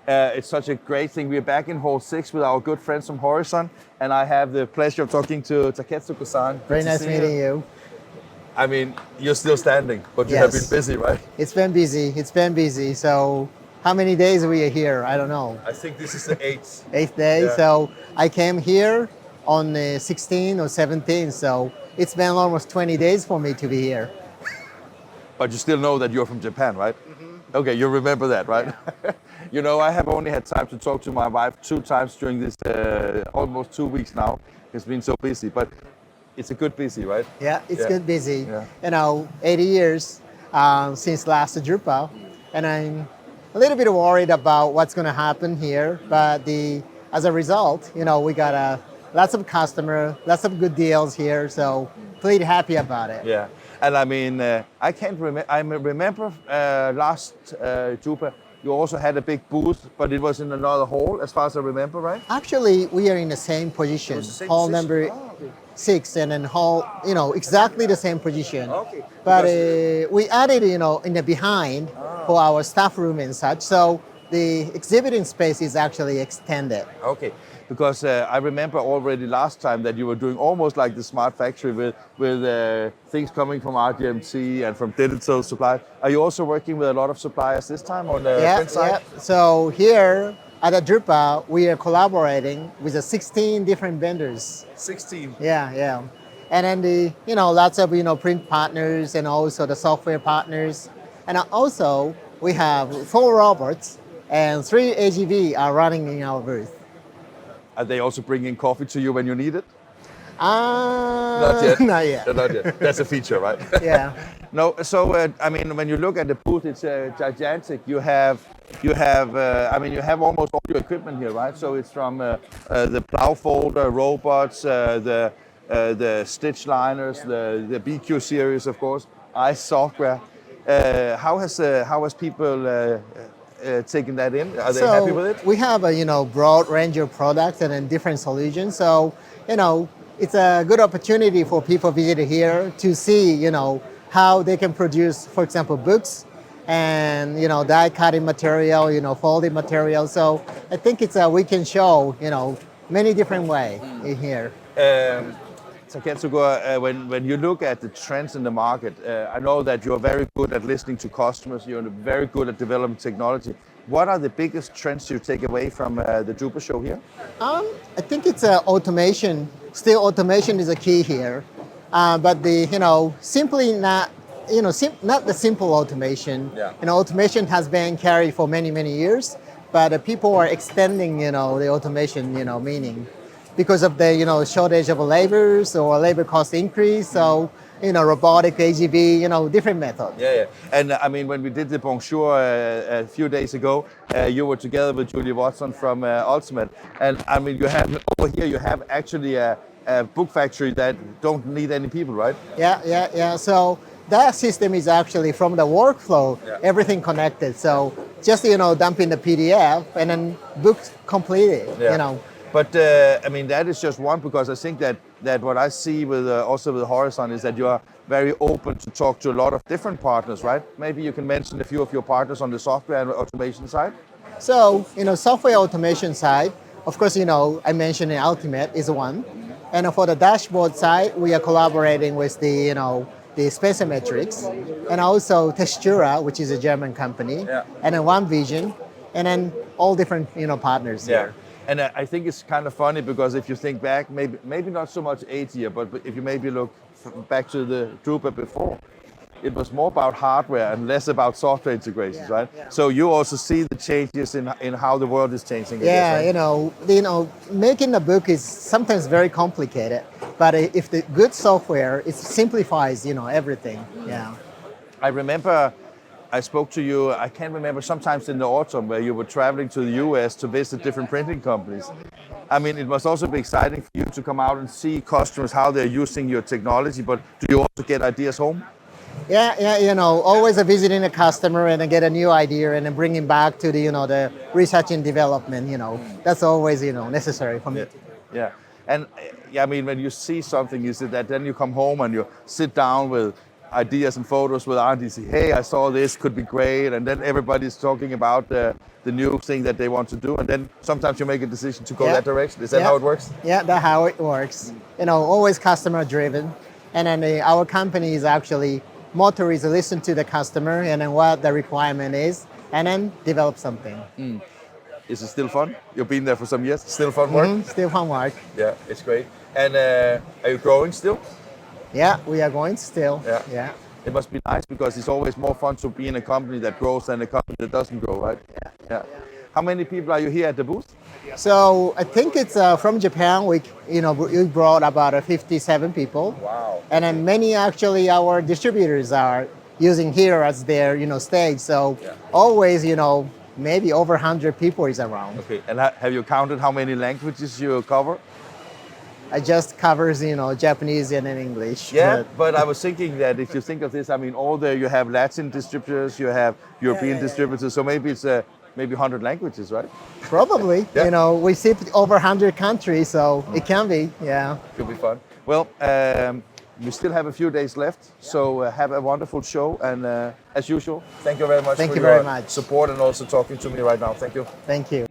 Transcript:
It's such a great thing. We're back in Hall 6 with our good friends from Horizon, and I have the pleasure of talking to Taketsugu-san. Good Very to nice see meeting you. I mean, you're still standing, but you have been Yes. busy, right? It's been busy. It's been busy. So how many days we are here? I don't know. I think this is the 8th. Eighth day. Yeah. So I came here on 16 or 17. So it's been almost 20 days for me to be here. But you still know that you're from Japan, right? Okay, you remember that, right? You know, I have only had time to talk to my wife 2 times during this almost 2 weeks now. It's been so busy, but it's a good busy, right? Yeah, it's Yeah. good busy. Yeah. 80 years since last drupa, and I'm a little bit worried about what's going to happen here. But as a result, we got lots of customer, lots of good deals here. So pretty happy about it. Yeah, and I mean, I can't remember. I remember last Drupa, you also had a big booth, but it was in another hall, as far as I remember, right? Actually, we are in the same position, was the same hall position? number Oh, okay. 6, and then hall, exactly the same position. Okay. But Because- we added, in the behind for our staff room and such. So the exhibiting space is actually extended. Okay, because I remember already last time that you were doing almost like the smart factory with things coming from RGMT and from digital suppliers. Are you also working with a lot of suppliers this time on the print side? So here at the drupa, we are collaborating with 16 different vendors. 16. Yeah. And then lots of, print partners and also the software partners. And also we have 4 robots and 3 AGV are running in our booth. Are they also bringing coffee to you when you need it? Not yet. Not yet. Not yet. That's a feature, right? Yeah. No. So I mean, when you look at the booth, it's gigantic. You have almost all your equipment here, right? So it's from the plow folder robots, the stitch liners, the BQ series, of course, ICE software. How has people taken that in? Are they happy with it? We have a broad range of products and then different solutions. So it's a good opportunity for people visiting here to see how they can produce, for example, books and die cutting material, folding material. So I think we can show many different ways in here. Taketsugu, when you look at the trends in the market, I know that you're very good at listening to customers. You're very good at developing technology. What are the biggest trends you take away from the Drupa show here? I think it's automation. Still, automation is a key here, but simply not not the simple automation. Yeah. Automation has been carried for many years, but people are extending the automation meaning because of the shortage of laborers or labor cost increase. So robotic AGV, different methods. Yeah. And I mean, when we did the Bonjour a few days ago, you were together with Julie Watson from Ultimate. And I mean, over here, you have actually a book factory that don't need any people, right? Yeah. So that system is actually from the workflow, everything connected. So just, dumping the PDF and then books completed, But I mean, that is just one, because I think that what I see with also with Horizon is that you are very open to talk to a lot of different partners, right? Maybe you can mention a few of your partners on the software and automation side. So, software automation side, of course, I mentioned Ultimate is one. And for the dashboard side, we are collaborating with the Spencer Metrics and also Textura, which is a German company, and then One Vision, and then all different, partners here. And I think it's kind of funny because if you think back, maybe not so much 8 years, but if you maybe look back to the Drupa before, it was more about hardware and less about software integrations, right? Yeah. So you also see the changes in how the world is changing. Yeah, I guess, right? Making a book is sometimes very complicated, but if the good software, it simplifies, everything. Yeah. I remember I spoke to you, I can't remember, sometimes in the autumn where you were traveling to the US to visit different printing companies. I mean, it must also be exciting for you to come out and see customers, how they're using your technology, but do you also get ideas home? Yeah, always visiting a customer and then get a new idea and then bringing back to the research and development, that's always, necessary for me. Yeah. And I mean, when you see something, is it that then you come home and you sit down with ideas and photos with R&D. Say, hey, I saw this, could be great, and then everybody's talking about the new thing that they want to do, and then sometimes you make a decision to go Yeah. that direction. Is that Yeah. how it works? Yeah, that's how it works. Always customer driven. And then our company is actually motto is listen to the customer and then what the requirement is, and then develop something. Is it still fun? You've been there for some years. Still fun work? Still homework. Yeah, it's great. And are you growing still? Yeah, we are going still. Yeah. It must be nice because it's always more fun to be in a company that grows than a company that doesn't grow, right? Yeah. How many people are you here at the booth? So I think it's from Japan. We brought about 57 people. Wow. And then many actually our distributors are using here as their stage. So always maybe over 100 people is around. Okay. And have you counted how many languages you cover? I just covers Japanese and then English. Yeah, but I was thinking that if you think of this, I mean, you have Latin distributors, you have European distributors, so maybe it's maybe 100 languages, right? Probably. Yeah. We ship over 100 countries, so it can be. Yeah. Could be fun. Well, we still have a few days left, so have a wonderful show, and as usual, thank you very much Thank for you your very much. support and also talking to me right now. Thank you. Thank you.